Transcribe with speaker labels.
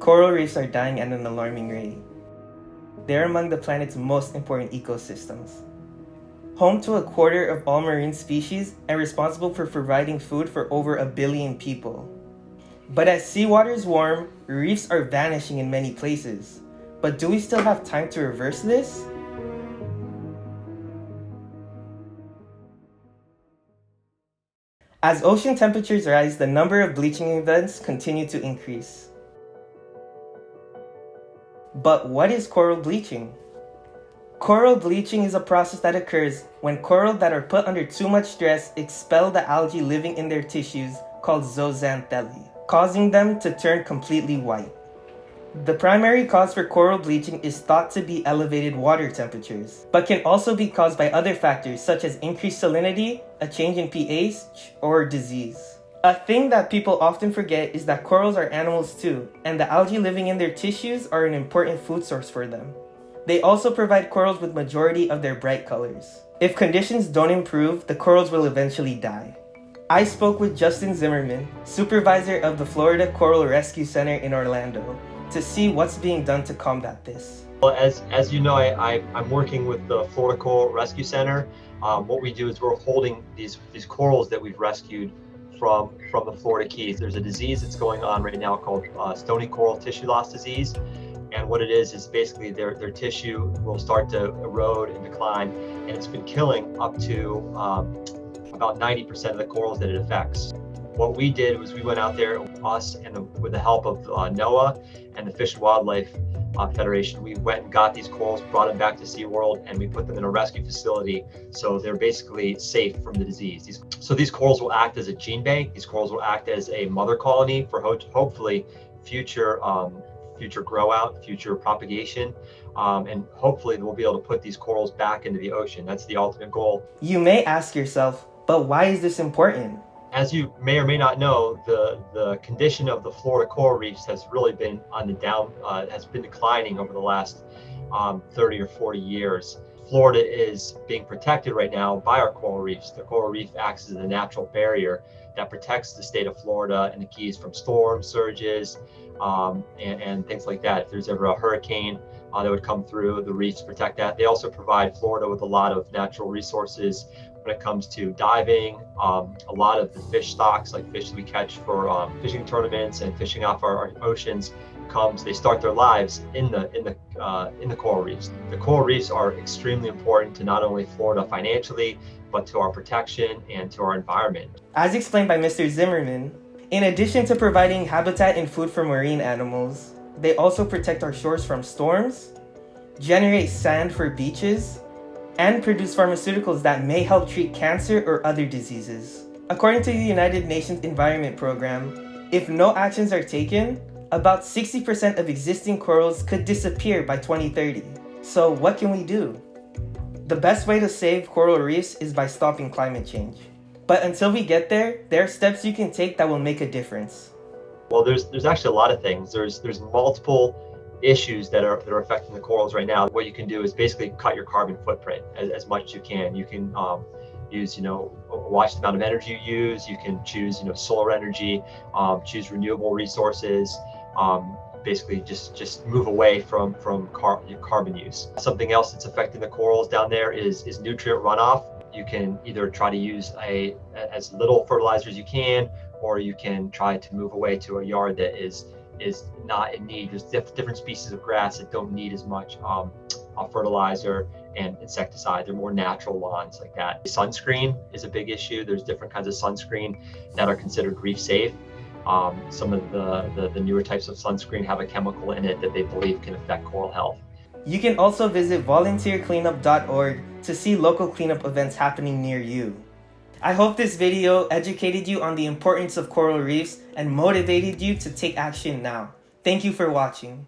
Speaker 1: coral reefs are dying at an alarming rate. They're among the planet's most important ecosystems. Home to a quarter of all marine species and responsible for providing food for over 1 billion people. But as seawaters warm, reefs are vanishing in many places. But do we still have time to reverse this? As ocean temperatures rise, the number of bleaching events continue to increase. But what is coral bleaching? Coral bleaching is a process that occurs when coral that are put under too much stress expel the algae living in their tissues called zooxanthellae, causing them to turn completely white. The primary cause for coral bleaching is thought to be elevated water temperatures, but can also be caused by other factors such as increased salinity, a change in pH, or disease. A thing that people often forget is that corals are animals too, and the algae living in their tissues are an important food source for them. They also provide corals with majority of their bright colors. If conditions don't improve, the corals will eventually die. I spoke with Justin Zimmerman, supervisor of the Florida Coral Rescue Center in Orlando, to see what's being done to combat this.
Speaker 2: Well, as you know, I'm working with the Florida Coral Rescue Center. What we do is we're holding these corals that we've rescued from the Florida Keys. There's a disease that's going on right now called stony coral tissue loss disease. And what it is basically their tissue will start to erode and decline, and it's been killing up to about 90% of the corals that it affects. What we did was we went out there, us and with the help of NOAA and the Fish and Wildlife Federation, we went and got these corals, brought them back to SeaWorld, and we put them in a rescue facility so they're basically safe from the disease. So these corals will act as a gene bank. These corals will act as a mother colony for hopefully future grow out, future propagation, and hopefully we'll be able to put these corals back into the ocean. That's the ultimate goal.
Speaker 1: You may ask yourself, but why is this important?
Speaker 2: As you may or may not know, the condition of the Florida coral reefs has really been on the down, has been declining over the last 30 or 40 years. Florida is being protected right now by our coral reefs. The coral reef acts as a natural barrier that protects the state of Florida and the Keys from storms, surges, and things like that. If there's ever a hurricane that would come through, the reefs protect that. They also provide Florida with a lot of natural resources when it comes to diving. A lot of the fish stocks, like fish that we catch for fishing tournaments and fishing off our oceans, they start their lives in the coral reefs. The coral reefs are extremely important to not only Florida financially, but to our protection and to our environment.
Speaker 1: As explained by Mr. Zimmerman, in addition to providing habitat and food for marine animals, they also protect our shores from storms, generate sand for beaches, and produce pharmaceuticals that may help treat cancer or other diseases. According to the United Nations Environment Program, if no actions are taken, about 60% of existing corals could disappear by 2030. So what can we do? The best way to save coral reefs is by stopping climate change. But until we get there are steps you can take that will make a difference.
Speaker 2: Well, there's actually a lot of things. There's multiple issues that are affecting the corals right now. What you can do is basically cut your carbon footprint as much as you can. You can use, watch the amount of energy you use. You can choose, solar energy, choose renewable resources. Basically just move away from carbon use. Something else that's affecting the corals down there is nutrient runoff. You can either try to use as little fertilizer as you can, or you can try to move away to a yard that is not in need. There's different species of grass that don't need as much fertilizer and insecticide. They're more natural lawns like that. Sunscreen is a big issue. There's different kinds of sunscreen that are considered reef safe. Some of the newer types of sunscreen have a chemical in it that they believe can affect coral health.
Speaker 1: You can also visit volunteercleanup.org to see local cleanup events happening near you. I hope this video educated you on the importance of coral reefs and motivated you to take action now. Thank you for watching.